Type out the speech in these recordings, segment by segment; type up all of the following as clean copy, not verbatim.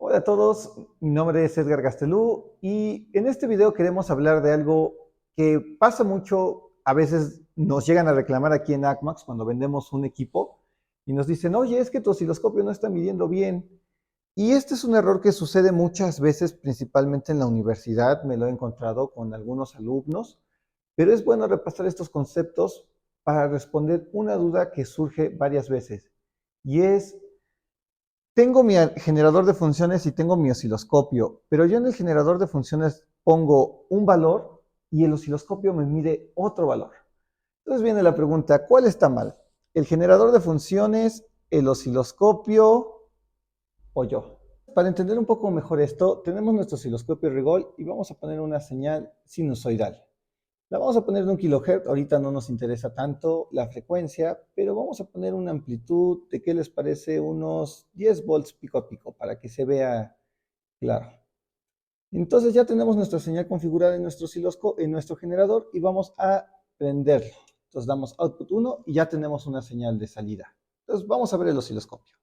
Hola a todos, mi nombre es Edgar Gastelú y en este video queremos hablar de algo que pasa mucho, a veces nos llegan a reclamar aquí en ACMAX cuando vendemos un equipo y nos dicen, oye, es que tu osciloscopio no está midiendo bien. Y este es un error que sucede muchas veces, principalmente en la universidad, me lo he encontrado con algunos alumnos, pero es bueno repasar estos conceptos para responder una duda que surge varias veces y es tengo mi generador de funciones y tengo mi osciloscopio, pero yo en el generador de funciones pongo un valor y el osciloscopio me mide otro valor. Entonces viene la pregunta, ¿cuál está mal? ¿El generador de funciones, el osciloscopio o yo? Para entender un poco mejor esto, tenemos nuestro osciloscopio Rigol y vamos a poner una señal sinusoidal. La vamos a poner de 1 kHz, ahorita no nos interesa tanto la frecuencia, pero vamos a poner una amplitud de, ¿qué les parece? Unos 10 volts pico a pico, para que se vea claro. Entonces ya tenemos nuestra señal configurada en nuestro en nuestro generador y vamos a prenderlo. Entonces damos output 1 y ya tenemos una señal de salida. Entonces vamos a ver el osciloscopio.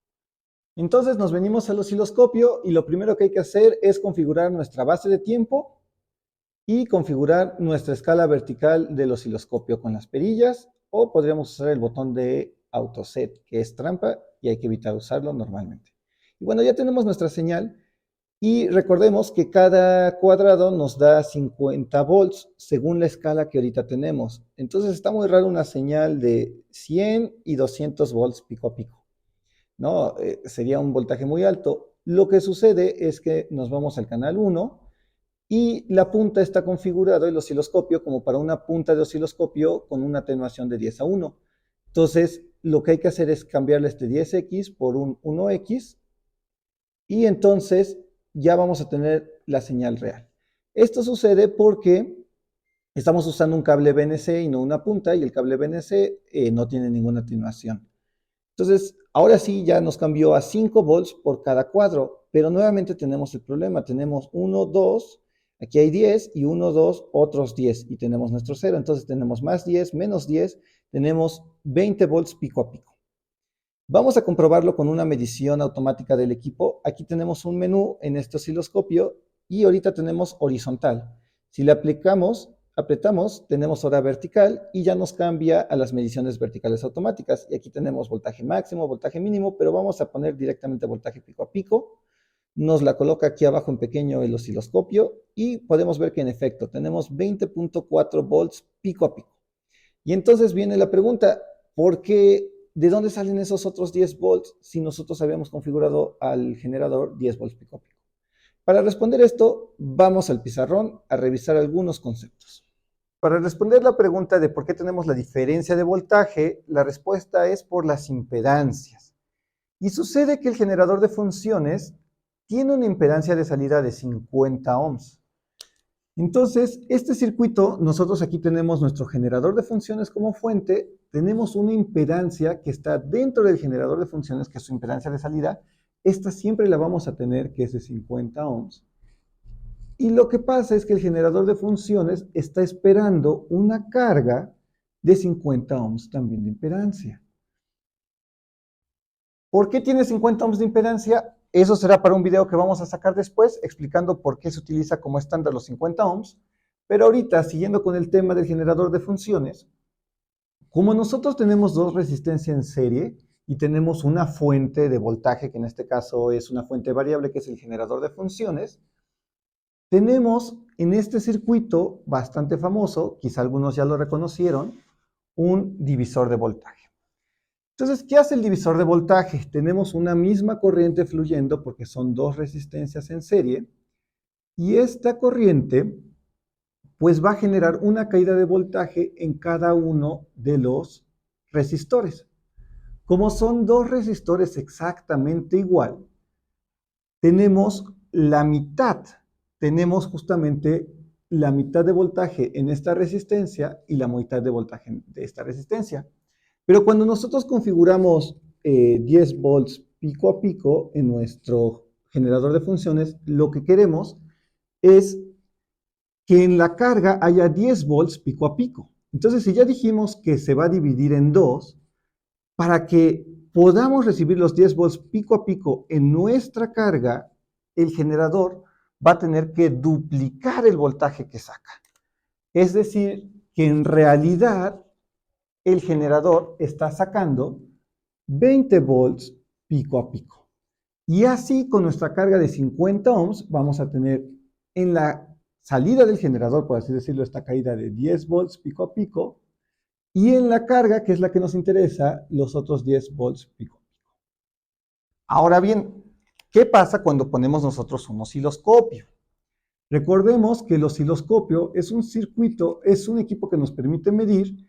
Entonces nos venimos al osciloscopio y lo primero que hay que hacer es configurar nuestra base de tiempo y configurar nuestra escala vertical del osciloscopio con las perillas, o podríamos usar el botón de autoset, que es trampa y hay que evitar usarlo normalmente. Y bueno, ya tenemos nuestra señal y recordemos que cada cuadrado nos da 50 volts según la escala que ahorita tenemos. Entonces está muy raro una señal de 100 y 200 volts pico a pico, ¿no? Sería un voltaje muy alto. Lo que sucede es que nos vamos al canal 1 y la punta está configurado el osciloscopio como para una punta de osciloscopio con una atenuación de 10 a 1. Entonces, lo que hay que hacer es cambiarle este 10X por un 1X y entonces ya vamos a tener la señal real. Esto sucede porque estamos usando un cable BNC y no una punta, y el cable BNC no tiene ninguna atenuación. Entonces, ahora sí ya nos cambió a 5 volts por cada cuadro, pero nuevamente tenemos el problema. Tenemos 1, 2, aquí hay 10 y 1, 2, otros 10 y tenemos nuestro 0. Entonces tenemos más 10, menos 10, tenemos 20 volts pico a pico. Vamos a comprobarlo con una medición automática del equipo. Aquí tenemos un menú en este osciloscopio y ahorita tenemos horizontal. Si le apretamos, tenemos hora vertical y ya nos cambia a las mediciones verticales automáticas. Y aquí tenemos voltaje máximo, voltaje mínimo, pero vamos a poner directamente voltaje pico a pico. Nos la coloca aquí abajo en pequeño el osciloscopio y podemos ver que en efecto tenemos 20.4 volts pico a pico. Y entonces viene la pregunta, ¿por qué? ¿De dónde salen esos otros 10 volts si nosotros habíamos configurado al generador 10 volts pico a pico? Para responder esto, vamos al pizarrón a revisar algunos conceptos. Para responder la pregunta de por qué tenemos la diferencia de voltaje, la respuesta es por las impedancias. Y sucede que el generador de funciones tiene una impedancia de salida de 50 ohms. Entonces, este circuito, nosotros aquí tenemos nuestro generador de funciones como fuente, tenemos una impedancia que está dentro del generador de funciones, que es su impedancia de salida. Esta siempre la vamos a tener, que es de 50 ohms. Y lo que pasa es que el generador de funciones está esperando una carga de 50 ohms también de impedancia. ¿Por qué tiene 50 ohms de impedancia? Eso será para un video que vamos a sacar después, explicando por qué se utiliza como estándar los 50 ohms. Pero ahorita, siguiendo con el tema del generador de funciones, como nosotros tenemos dos resistencias en serie y tenemos una fuente de voltaje, que en este caso es una fuente variable, que es el generador de funciones, tenemos en este circuito bastante famoso, quizá algunos ya lo reconocieron, un divisor de voltaje. Entonces, ¿qué hace el divisor de voltaje? Tenemos una misma corriente fluyendo porque son dos resistencias en serie y esta corriente pues va a generar una caída de voltaje en cada uno de los resistores. Como son dos resistores exactamente igual, tenemos la mitad, tenemos justamente la mitad de voltaje en esta resistencia y la mitad de voltaje de esta resistencia. Pero cuando nosotros configuramos 10 volts pico a pico en nuestro generador de funciones, lo que queremos es que en la carga haya 10 volts pico a pico. Entonces, si ya dijimos que se va a dividir en dos, para que podamos recibir los 10 volts pico a pico en nuestra carga, el generador va a tener que duplicar el voltaje que saca. Es decir, que en realidad el generador está sacando 20 volts pico a pico. Y así con nuestra carga de 50 ohms vamos a tener en la salida del generador, por así decirlo, esta caída de 10 volts pico a pico, y en la carga, que es la que nos interesa, los otros 10 volts pico a pico. Ahora bien, ¿qué pasa cuando ponemos nosotros un osciloscopio? Recordemos que el osciloscopio es un circuito, es un equipo que nos permite medir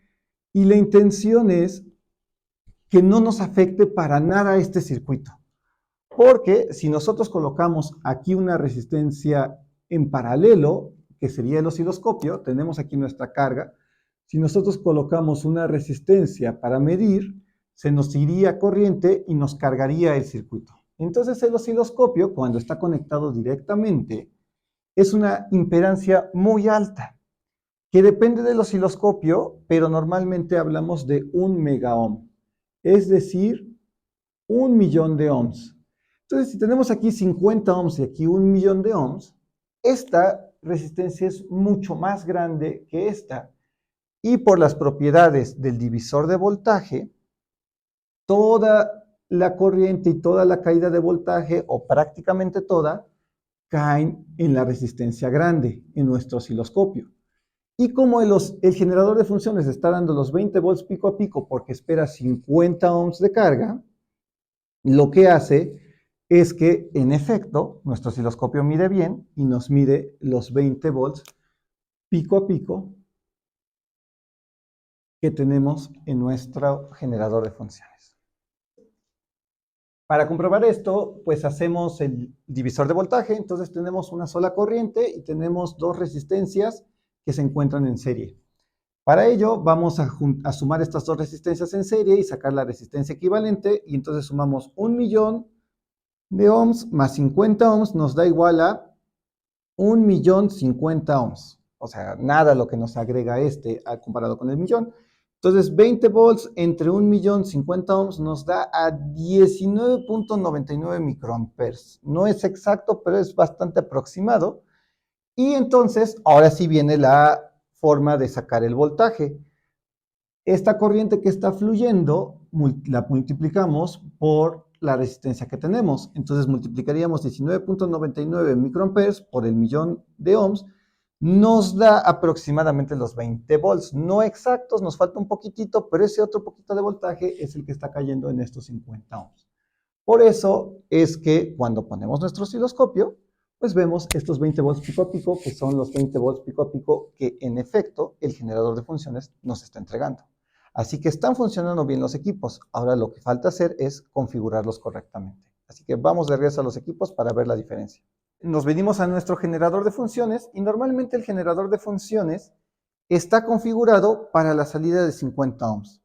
y la intención es que no nos afecte para nada este circuito. Porque si nosotros colocamos aquí una resistencia en paralelo, que sería el osciloscopio, tenemos aquí nuestra carga. Si nosotros colocamos una resistencia para medir, se nos iría corriente y nos cargaría el circuito. Entonces el osciloscopio, cuando está conectado directamente, es una impedancia muy alta, que depende del osciloscopio, pero normalmente hablamos de 1 megaohm, es decir, 1.000.000 de ohms. Entonces, si tenemos aquí 50 ohms y aquí 1.000.000 de ohms, esta resistencia es mucho más grande que esta. Y por las propiedades del divisor de voltaje, toda la corriente y toda la caída de voltaje, o prácticamente toda, caen en la resistencia grande, en nuestro osciloscopio. Y como el generador de funciones está dando los 20 volts pico a pico porque espera 50 ohms de carga, lo que hace es que, en efecto, nuestro osciloscopio mide bien y nos mide los 20 volts pico a pico que tenemos en nuestro generador de funciones. Para comprobar esto, pues hacemos el divisor de voltaje, entonces tenemos una sola corriente y tenemos dos resistencias que se encuentran en serie. Para ello vamos a sumar estas dos resistencias en serie y sacar la resistencia equivalente, y entonces sumamos 1.000.000 de ohms más 50 ohms nos da igual a 1.050.000 ohms. O sea, nada lo que nos agrega comparado con el millón. Entonces, 20 volts entre 1.050.000 ohms nos da a 19.99 microamperes. No es exacto, pero es bastante aproximado. Y entonces, ahora sí viene la forma de sacar el voltaje. Esta corriente que está fluyendo la multiplicamos por la resistencia que tenemos. Entonces multiplicaríamos 19.99 microamperes por el millón de ohms. Nos da aproximadamente los 20 volts. No exactos, nos falta un poquitito, pero ese otro poquito de voltaje es el que está cayendo en estos 50 ohms. Por eso es que cuando ponemos nuestro osciloscopio, pues vemos estos 20 volts pico a pico, que son los 20 volts pico a pico que en efecto el generador de funciones nos está entregando. Así que están funcionando bien los equipos. Ahora lo que falta hacer es configurarlos correctamente. Así que vamos de regreso a los equipos para ver la diferencia. Nos venimos a nuestro generador de funciones y normalmente el generador de funciones está configurado para la salida de 50 ohms.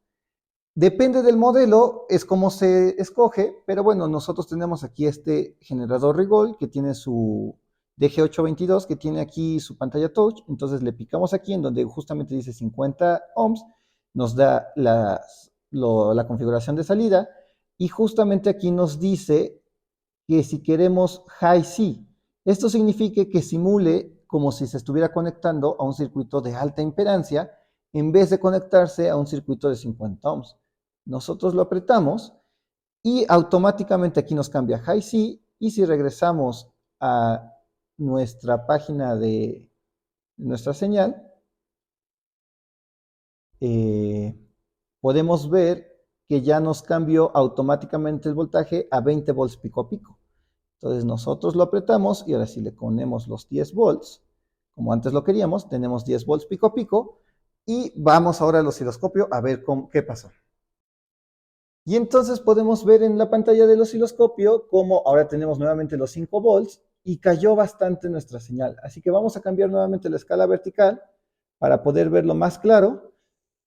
Depende del modelo, es como se escoge, pero bueno, nosotros tenemos aquí este generador Rigol que tiene su DG822, que tiene aquí su pantalla touch, entonces le picamos aquí en donde justamente dice 50 ohms, nos da la configuración de salida y justamente aquí nos dice que si queremos High C, esto significa que simule como si se estuviera conectando a un circuito de alta impedancia en vez de conectarse a un circuito de 50 ohms. Nosotros lo apretamos y automáticamente aquí nos cambia High C, y si regresamos a nuestra página de nuestra señal, podemos ver que ya nos cambió automáticamente el voltaje a 20 volts pico a pico. Entonces nosotros lo apretamos y ahora si le ponemos los 10 volts, como antes lo queríamos, tenemos 10 volts pico a pico y vamos ahora al osciloscopio a ver qué pasó. Y entonces podemos ver en la pantalla del osciloscopio cómo ahora tenemos nuevamente los 5 volts y cayó bastante nuestra señal. Así que vamos a cambiar nuevamente la escala vertical para poder verlo más claro.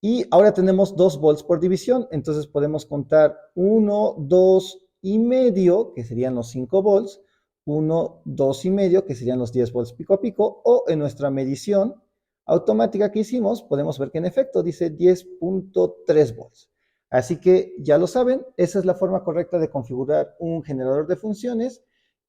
Y ahora tenemos 2 volts por división, entonces podemos contar 1, 2 y medio, que serían los 5 volts, 1, 2 y medio, que serían los 10 volts pico a pico, o en nuestra medición automática que hicimos, podemos ver que en efecto dice 10.3 volts. Así que ya lo saben, esa es la forma correcta de configurar un generador de funciones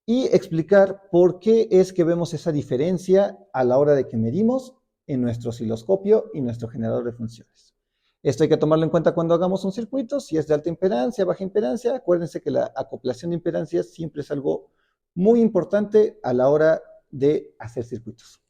y explicar por qué es que vemos esa diferencia a la hora de que medimos en nuestro osciloscopio y nuestro generador de funciones. Esto hay que tomarlo en cuenta cuando hagamos un circuito, si es de alta impedancia, baja impedancia. Acuérdense que la acoplación de impedancias siempre es algo muy importante a la hora de hacer circuitos.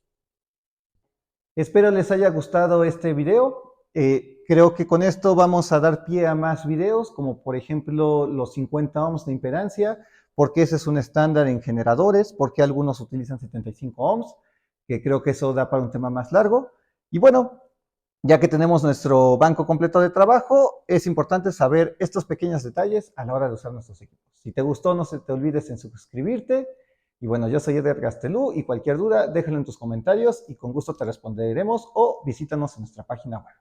Espero les haya gustado este video. Creo que con esto vamos a dar pie a más videos, como por ejemplo los 50 ohms de impedancia, porque ese es un estándar en generadores, porque algunos utilizan 75 ohms, que creo que eso da para un tema más largo. Y bueno, ya que tenemos nuestro banco completo de trabajo, es importante saber estos pequeños detalles a la hora de usar nuestros equipos. Si te gustó, no se te olvides en suscribirte. Y bueno, yo soy Eder Gastelú y cualquier duda déjalo en tus comentarios y con gusto te responderemos o visítanos en nuestra página web.